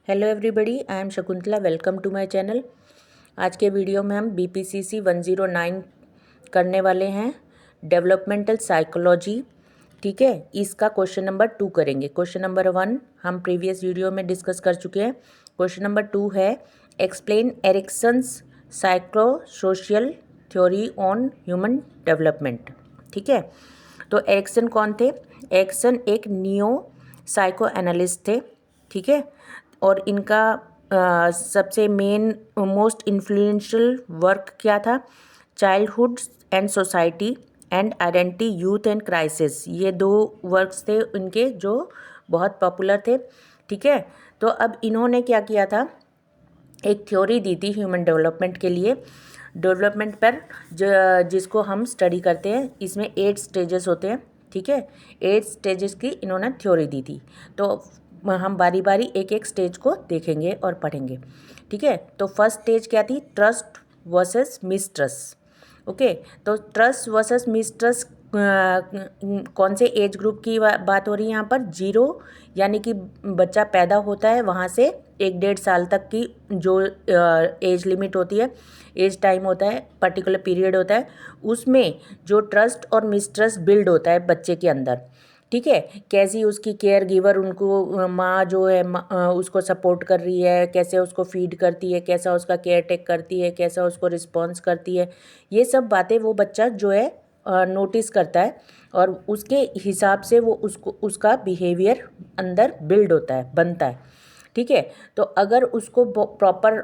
Hello everybody, I am Shakuntala. Welcome to my channel. आज के video में हम BPCC 109 करने वाले हैं, डेवलपमेंटल साइकोलॉजी। ठीक है, इसका क्वेश्चन नंबर 2 करेंगे। क्वेश्चन नंबर 1 हम प्रीवियस वीडियो में डिस्कस कर चुके हैं। क्वेश्चन नंबर 2 है explain Erikson's psycho social theory on human development. ठीक है, तो एरिक्सन कौन थे? एरिक्सन एक नियो साइको एनालिस्ट थे। ठीक है, और इनका सबसे मेन मोस्ट इन्फ्लुएंशियल वर्क क्या था? Childhood and society and identity, youth and crisis. ये 2 वर्क्स थे इनके जो बहुत पॉपुलर थे। ठीक है, तो अब इन्होंने क्या किया था, एक थ्योरी दी थी ह्यूमन डेवलपमेंट के लिए। डेवलपमेंट पर जिसको हम स्टडी करते हैं, इसमें 8 स्टेजेस होते हैं। ठीक है, 8 स्टेजेस की इन्होंने थ्योरी दी थी। तो हम बारी बारी एक एक स्टेज को देखेंगे और पढ़ेंगे। ठीक है, तो फर्स्ट स्टेज क्या थी? Trust versus mistrust. ओके, तो ट्रस्ट वर्सेस मिसट्रस्ट कौन से एज ग्रुप की बात हो रही है यहाँ पर? 0 यानी कि बच्चा पैदा होता है वहाँ से 1-1.5 साल तक की जो एज लिमिट होती है, एज टाइम होता है, पर्टिकुलर पीरियड होता है, उसमें जो ट्रस्ट और मिसट्रस्ट बिल्ड होता है बच्चे के अंदर। ठीक है, कैसी उसकी केयर गिवर उनको माँ जो है उसको सपोर्ट कर रही है, कैसे उसको फीड करती है, कैसा उसका केयर टेक करती है, कैसा उसको रिस्पॉन्स करती है, ये सब बातें वो बच्चा जो है नोटिस करता है और उसके हिसाब से वो उसका बिहेवियर अंदर बिल्ड होता है, बनता है। ठीक है, तो अगर उसको प्रॉपर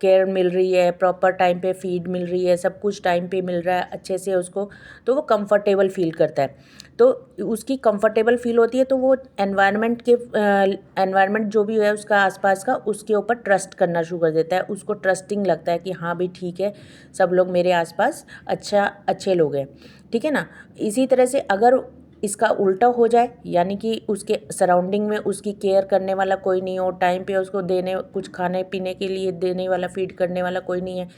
केयर मिल रही है, प्रॉपर टाइम पे फीड मिल रही है, सब कुछ टाइम पे मिल रहा है अच्छे से उसको, तो वो कंफर्टेबल फील करता है। तो उसकी कंफर्टेबल फील होती है तो वो एनवायरनमेंट जो भी है उसका आसपास का, उसके ऊपर ट्रस्ट करना शुरू कर देता है। उसको ट्रस्टिंग लगता है कि हाँ भी ठीक है, सब लोग मेरे आसपास अच्छे लोग हैं। ठीक है ना। इसी तरह से अगर इसका उल्टा हो जाए, यानी कि उसके सराउंडिंग में उसकी केयर करने वाला कोई नहीं हो, टाइम पे उसको देने कुछ खाने पीने के लिए देने वाला, फीड करने वाला कोई नहीं है,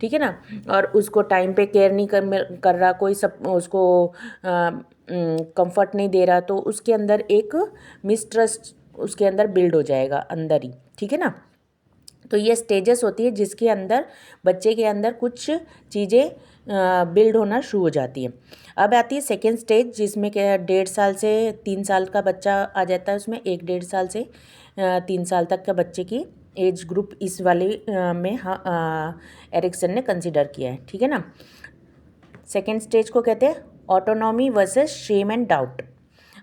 ठीक है ना, और उसको टाइम पे केयर नहीं कर रहा कोई, सब उसको कंफर्ट नहीं दे रहा, तो उसके अंदर एक मिसट्रस्ट उसके अंदर बिल्ड हो जाएगा अंदर ही। ठीक है ना। तो ये स्टेजेस होती है जिसके अंदर बच्चे के अंदर कुछ चीज़ें बिल्ड होना शुरू हो जाती हैं। अब आती है सेकेंड स्टेज, जिसमें क्या 1.5 साल से 3 साल का बच्चा आ जाता है। उसमें 1-1.5 साल से 3 साल तक का बच्चे की एज ग्रुप इस वाले में एरिक्सन ने कंसिडर किया है। ठीक है ना। सेकेंड स्टेज को कहते हैं autonomy versus shame and doubt.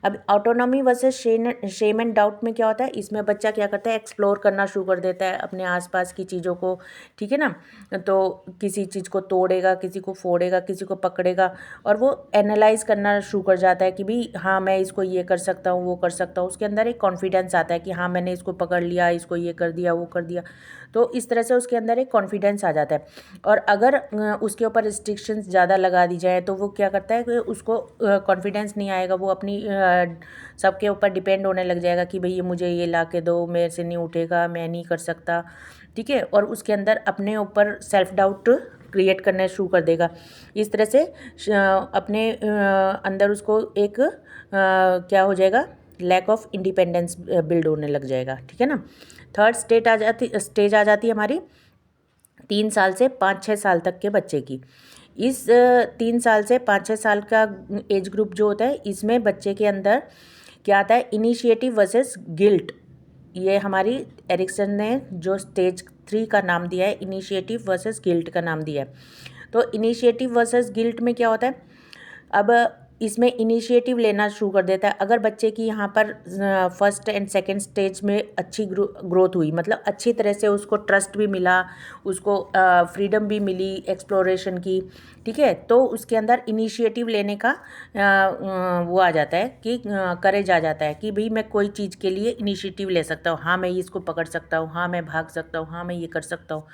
अब autonomy versus shame and doubt में क्या होता है? इसमें बच्चा क्या करता है, एक्सप्लोर करना शुरू कर देता है अपने आसपास की चीज़ों को। ठीक है ना। तो किसी चीज़ को तोड़ेगा, किसी को फोड़ेगा, किसी को पकड़ेगा, और वो एनालाइज करना शुरू कर जाता है कि भाई हाँ मैं इसको ये कर सकता हूँ, वो कर सकता हूँ। उसके अंदर एक कॉन्फिडेंस आता है कि हाँ मैंने इसको पकड़ लिया, इसको ये कर दिया, वो कर दिया। तो इस तरह से उसके अंदर एक कॉन्फिडेंस आ जाता है। और अगर उसके ऊपर रिस्ट्रिक्शंस ज़्यादा लगा दी जाए तो वो क्या करता है कि उसको कॉन्फिडेंस नहीं आएगा, वो अपनी सबके ऊपर डिपेंड होने लग जाएगा कि भई ये मुझे ये ला के दो, मेरे से नहीं उठेगा, मैं नहीं कर सकता। ठीक है, और उसके अंदर अपने ऊपर सेल्फ डाउट क्रिएट करना शुरू कर देगा। इस तरह से अपने अंदर उसको एक क्या हो जाएगा, लैक ऑफ इंडिपेंडेंस बिल्ड होने लग जाएगा। ठीक है ना। थर्ड स्टेज आ जाती है हमारी 3 साल से 5-6 साल तक के बच्चे की। इस 3 साल से 5-6 साल का एज ग्रुप जो होता है, इसमें बच्चे के अंदर क्या आता है, इनिशिएटिव वर्सेस गिल्ट। ये हमारी एरिक्सन ने जो स्टेज 3 का नाम दिया है, इनिशिएटिव वर्सेस गिल्ट का नाम दिया है। तो इनिशिएटिव वर्सेस गिल्ट में क्या होता है, अब इसमें इनिशिएटिव लेना शुरू कर देता है। अगर बच्चे की यहाँ पर फर्स्ट एंड सेकंड स्टेज में अच्छी ग्रोथ हुई, मतलब अच्छी तरह से उसको ट्रस्ट भी मिला, उसको फ्रीडम भी मिली एक्सप्लोरेशन की, ठीक है, तो उसके अंदर इनिशिएटिव लेने का वो आ जाता है कि करेज आ जाता है कि भाई मैं कोई चीज़ के लिए इनिशिएटिव ले सकता हूँ, हाँ मैं इसको पकड़ सकता हूँ, हाँ मैं भाग सकता हूँ, हाँ मैं ये कर सकता हूँ।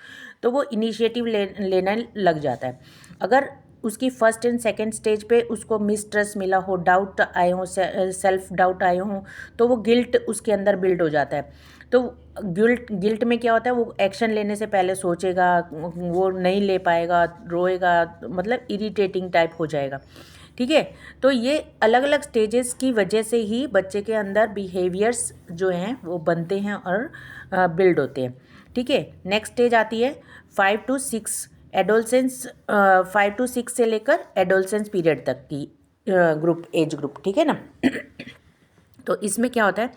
तो वो इनिशिएटिव लेने लग जाता है। अगर उसकी फर्स्ट एंड सेकंड स्टेज पे उसको मिसट्रस्ट मिला हो, डाउट आए हों, सेल्फ डाउट आए हों, तो वो गिल्ट उसके अंदर बिल्ड हो जाता है। तो गिल्ट में क्या होता है, वो एक्शन लेने से पहले सोचेगा, वो नहीं ले पाएगा, रोएगा, मतलब इरिटेटिंग टाइप हो जाएगा। ठीक है। तो ये अलग अलग स्टेजेस की वजह से ही बच्चे के अंदर बिहेवियर्स जो हैं वो बनते हैं और बिल्ड होते हैं। ठीक है। नेक्स्ट स्टेज आती है 5 to 6 एडोलसेंस, 5 to 6 से लेकर एडोलसेंस पीरियड तक की ग्रुप, एज ग्रुप। ठीक है ना। तो इसमें क्या होता है,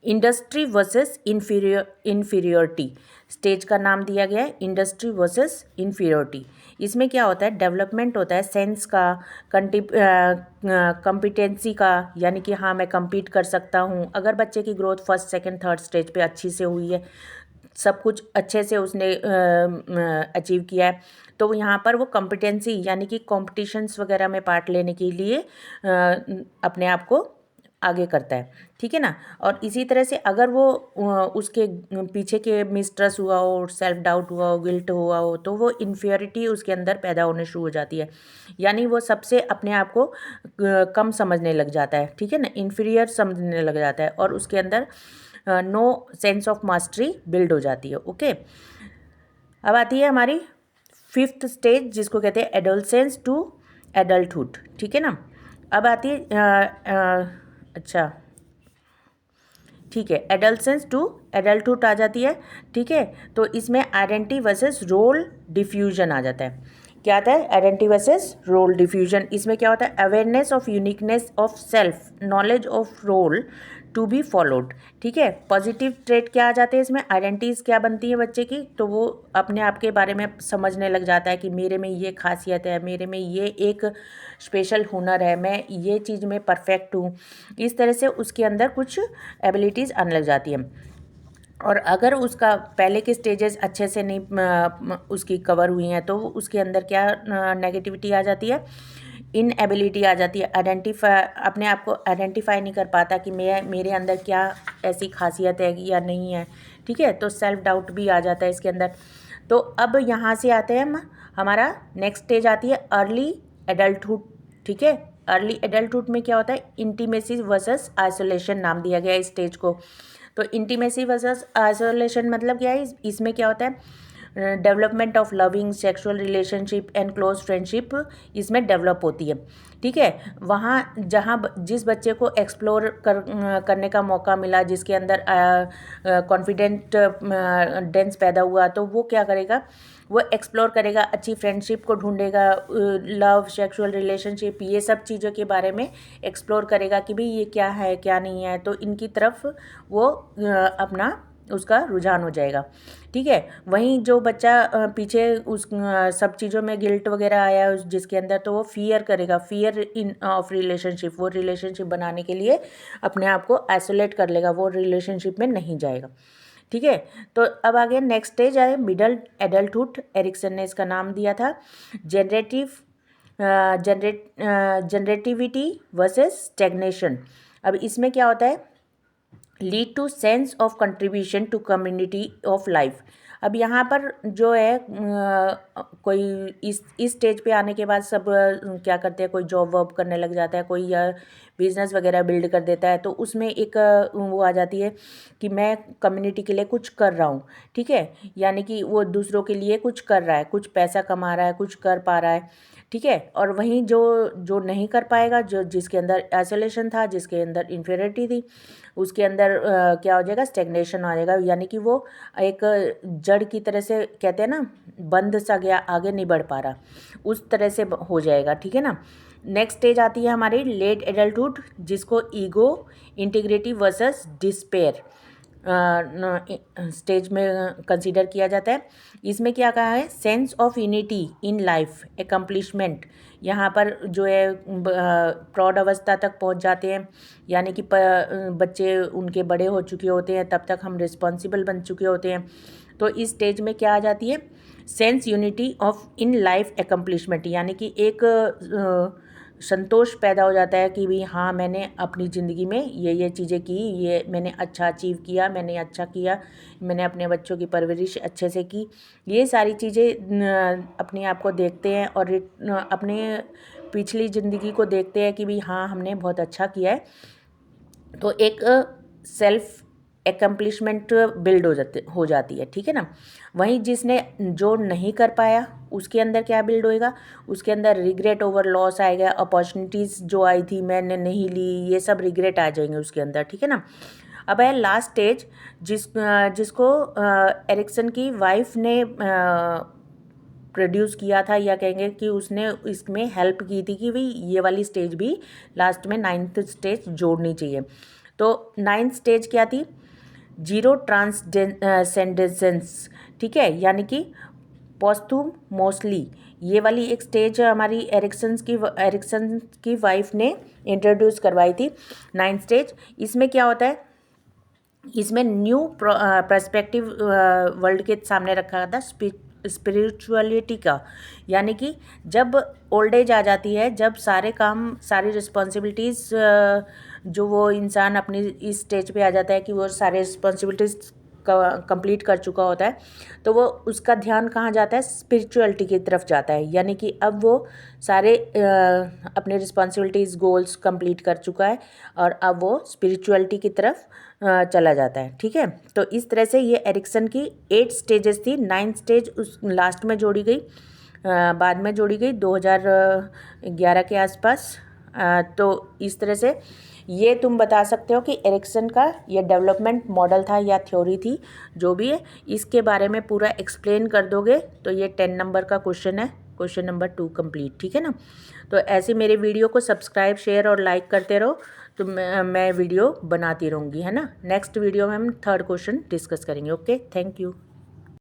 इंडस्ट्री वर्सेस इन्फीरियोरिटी स्टेज का नाम दिया गया है, इंडस्ट्री वर्सेस इन्फीरियोरिटी। इसमें क्या होता है, डेवलपमेंट होता है सेंस का, कंपिटेंसी का, यानी कि हाँ मैं compete कर सकता हूँ। अगर बच्चे की growth first second third stage पे अच्छी से हुई है, सब कुछ अच्छे से उसने अचीव किया है, तो यहाँ पर वो कॉम्पिटेंसी यानी कि कॉम्पिटिशन्स वगैरह में पार्ट लेने के लिए अपने आप को आगे करता है। ठीक है ना। और इसी तरह से अगर वो उसके पीछे के मिसट्रस्ट हुआ हो, सेल्फ डाउट हुआ हो, गिल्ट हुआ हो, तो वो इन्फीरियरिटी उसके अंदर पैदा होने शुरू हो जाती है, यानी वो सबसे अपने आप को कम समझने लग जाता है। ठीक है ना, इन्फीरियर समझने लग जाता है और उसके अंदर no sense of mastery build हो जाती है। ओके। अब आती है हमारी 5th स्टेज, जिसको कहते हैं एडोलसेंस टू एडल्टहुड। ठीक है ना। अब आती है अच्छा ठीक है, एडल्सेंस टू एडल्टहुड आ जाती है। ठीक है। तो इसमें आइडेंटिटी वर्सेस रोल डिफ्यूजन आ जाता है। क्या आता है, आइडेंटिटी वर्सेस रोल डिफ्यूजन। इसमें क्या होता है, awareness of uniqueness of self, knowledge of role to be followed. ठीक है। पॉजिटिव ट्रेट क्या आ जाते हैं इसमें, आइडेंटिटीज़ क्या बनती है बच्चे की, तो वो अपने आप के बारे में समझने लग जाता है कि मेरे में ये खासियत है, मेरे में ये एक स्पेशल हुनर है, मैं ये चीज़ में परफेक्ट हूँ। इस तरह से उसके अंदर कुछ एबिलिटीज़ आने लग जाती हैं। और अगर उसका पहले के स्टेजेस अच्छे से नहीं उसकी कवर हुई हैं, तो उसके अंदर क्या नेगेटिविटी आ जाती है, इनएबिलिटी आ जाती है, आइडेंटिफाई, अपने आप को आइडेंटिफाई नहीं कर पाता कि मेरे अंदर क्या ऐसी खासियत है या नहीं है। ठीक है। तो सेल्फ डाउट भी आ जाता है इसके अंदर। तो अब यहाँ से आते हैं हम, हमारा नेक्स्ट स्टेज आती है अर्ली एडल्टहुड। ठीक है। अर्ली एडल्टहुड में क्या होता है, इंटीमेसी वर्सेस आइसोलेशन नाम दिया गया है इस स्टेज को। तो इंटीमेसी वर्सेस आइसोलेशन मतलब क्या है, इसमें क्या होता है, development of loving sexual relationship and close friendship इसमें डेवलप होती है। ठीक है। वहाँ जहाँ जिस बच्चे को एक्सप्लोर करने का मौका मिला, जिसके अंदर कॉन्फिडेंट डेंस पैदा हुआ, तो वो क्या करेगा, वो एक्सप्लोर करेगा, अच्छी फ्रेंडशिप को ढूंढेगा, लव सेक्सुअल रिलेशनशिप ये सब चीज़ों के बारे में एक्सप्लोर करेगा कि भाई ये क्या है क्या नहीं है, तो इनकी तरफ वो अपना उसका रुझान हो जाएगा। ठीक है। वहीं जो बच्चा पीछे उस सब चीज़ों में गिल्ट वगैरह आया जिसके अंदर, तो वो फियर करेगा, फियर इन ऑफ रिलेशनशिप, वो रिलेशनशिप बनाने के लिए अपने आप को आइसोलेट कर लेगा, वो रिलेशनशिप में नहीं जाएगा। ठीक है। तो अब आगे नेक्स्ट स्टेज आए मिडल एडल्टहुड, एरिक्सन ने इसका नाम दिया था जनरेटिविटी वर्सेस स्टैग्नेशन। अब इसमें क्या होता है, lead to sense of contribution to community of life. अब यहाँ पर जो है कोई इस स्टेज पे आने के बाद सब क्या करते हैं, कोई जॉब वॉब करने लग जाता है, कोई या बिजनेस वगैरह बिल्ड कर देता है, तो उसमें एक वो आ जाती है कि मैं कम्युनिटी के लिए कुछ कर रहा हूँ। ठीक है। यानी कि वो दूसरों के लिए कुछ कर रहा है, कुछ पैसा कमा रहा है, कुछ कर पा रहा है। ठीक है। और वहीं जो जो नहीं कर पाएगा, जो जिसके अंदर आइसोलेशन था, जिसके अंदर इन्फीरियरिटी थी, उसके अंदर क्या हो जाएगा, स्टेग्नेशन आ जाएगा, यानी कि वो एक जड़ की तरह से, कहते हैं ना, बंद सा गया, आगे नहीं बढ़ पा रहा, उस तरह से हो जाएगा। ठीक है ना। नेक्स्ट स्टेज आती है हमारी लेट एडल्टहुड, जिसको ego integrity versus despair stage में कंसीडर किया जाता है। इसमें क्या कहा है, sense of unity in life accomplishment, यहाँ पर जो है प्रौढ़ अवस्था तक पहुँच जाते हैं, यानी कि बच्चे उनके बड़े हो चुके होते हैं, तब तक हम रिस्पॉन्सिबल बन चुके होते हैं। तो इस स्टेज में क्या आ जाती है, sense unity of in life accomplishment, यानी कि एक संतोष पैदा हो जाता है कि भाई हाँ मैंने अपनी ज़िंदगी में ये चीज़ें की, ये मैंने अच्छा अचीव किया, मैंने अच्छा किया, मैंने अपने बच्चों की परवरिश अच्छे से की। ये सारी चीज़ें अपने आप को देखते हैं और अपने पिछली ज़िंदगी को देखते हैं कि भाई हाँ हमने बहुत अच्छा किया है। तो एक सेल्फ एकम्प्लिशमेंट बिल्ड हो जाती है, ठीक है ना। वहीं जिसने जो नहीं कर पाया उसके अंदर क्या बिल्ड होएगा, उसके अंदर रिग्रेट ओवर लॉस आएगा, अपॉर्चुनिटीज़ जो आई थी मैंने नहीं ली, ये सब रिग्रेट आ जाएंगे उसके अंदर, ठीक है ना। अब है लास्ट स्टेज जिसको एरिक्सन की वाइफ ने प्रोड्यूस किया था, या कहेंगे कि उसने इसमें हेल्प की थी कि भाई ये वाली स्टेज भी लास्ट में 9th स्टेज जोड़नी चाहिए। तो 9th स्टेज क्या थी, जीरो ट्रांससेंडेंस, ठीक है, यानी कि पोस्टूम मोस्टली, ये वाली एक स्टेज हमारी एरिक्सन की वाइफ ने इंट्रोड्यूस करवाई थी 9th स्टेज। इसमें क्या होता है, इसमें न्यू पर्सपेक्टिव वर्ल्ड के सामने रखा था स्पिरिचुअलिटी का, यानी कि जब ओल्ड एज आ जाती है, जब सारे काम सारी रिस्पॉन्सिबिलिटीज़ जो वो इंसान अपनी इस स्टेज पे आ जाता है कि वो सारे रिस्पॉन्सिबिलिटीज़ कंप्लीट कर चुका होता है, तो वो उसका ध्यान कहाँ जाता है, स्पिरिचुअलिटी की तरफ जाता है, यानी कि अब वो सारे अपने रिस्पॉन्सिबिलिटीज़ गोल्स कंप्लीट कर चुका है और अब वो स्पिरिचुअलिटी की तरफ चला जाता है, ठीक है। तो इस तरह से ये एरिक्सन की 8 स्टेजेस थी। 9th स्टेज उस लास्ट में जोड़ी गई, बाद में जोड़ी गई 2011 के आसपास। तो इस तरह से ये तुम बता सकते हो कि एरिक्सन का ये डेवलपमेंट मॉडल था या थ्योरी थी, जो भी है इसके बारे में पूरा एक्सप्लेन कर दोगे तो ये 10 नंबर का क्वेश्चन है, क्वेश्चन नंबर 2 कंप्लीट, ठीक है ना। तो ऐसे मेरे वीडियो को सब्सक्राइब शेयर और लाइक करते रहो, तो मैं वीडियो बनाती रहूँगी, है ना। नेक्स्ट वीडियो में हम 3rd क्वेश्चन डिस्कस करेंगे। Okay, thank you.